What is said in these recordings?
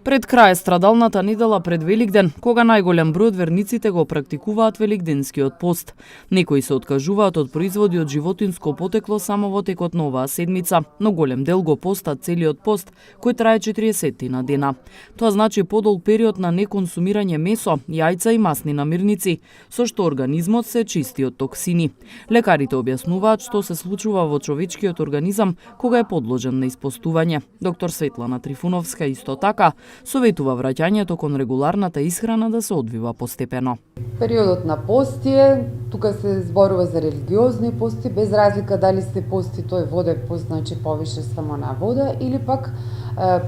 Пред крај страдалната недела пред Великден, кога најголем број од верниците го практикуваат великденскиот пост. Некои се откажуваат од производи од животинско потекло само во текот на оваа седмица, но голем дел го постат целиот пост, кој трае 40 на дена. Тоа значи подолг период на неконсумирање месо, јајца и масни намирници, со што организмот се чисти од токсини. Лекарите објаснуваат што се случува во човечкиот организам кога е подложен на испостување. Доктор Светлана Трифуновска исто така советува враќањето кон регуларната исхрана да се одвива постепено. Периодот на пости е, тука се зборува за религиозни пости, без разлика дали се пости тој воден пост, значи повише само на вода, или пак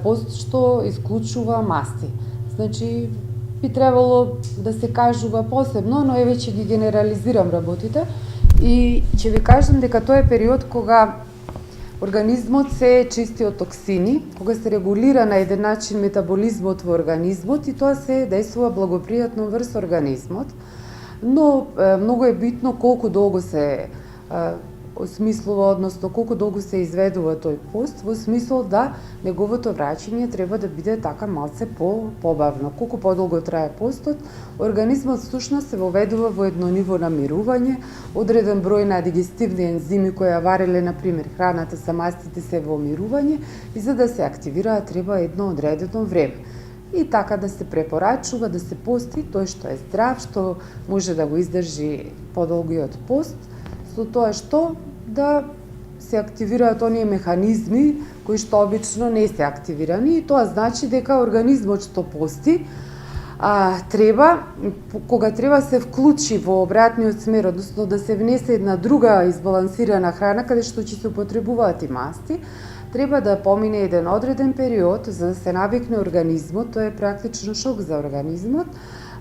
пост што исклучува масти. Значи, би требало да се кажува посебно, но веќе ги генерализирам работите и ќе ви кажам дека тоа е период кога организмот се чисти од токсини, кога се регулира на еден начин метаболизмот во организмот и тоа се дејствува благопријатно врз организмот. Но многу е битно колку долго се осмислува, односно колку долго се изведува тој пост, во смисол да неговото враќање треба да биде така малце побавно. Колку подолго трае постот, организмот всушност се воведува во едно ниво на мирување, одреден број на дигестивни ензими кои ја вареле, например, храната са мастите се во мирување и за да се активираат треба едно одредено време. И така да се препорачува да се пости тој што е здрав, што може да го издржи подолгиот пост, со тоа што да се активираат оние механизми кои што обично не се активирани и тоа значи дека организмот што пости кога треба се вклучи во обратниот смер, односно да се внесе една друга избалансирана храна каде што ќе се употребуваат и масти, треба да помине еден одреден период за да се навикне организмот, тоа е практично шок за организмот,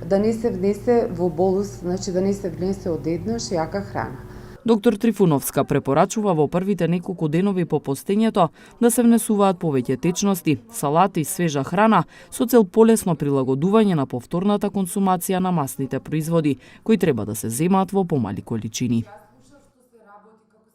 да не се внесе во болус, значи да не се внесе одеднаш јака храна. Доктор Трифуновска препорачува во првите неколку денови по постењето да се внесуваат повеќе течности, салати, свежа храна со цел полесно прилагодување на повторната консумација на масните производи, кои треба да се земаат во помали количини.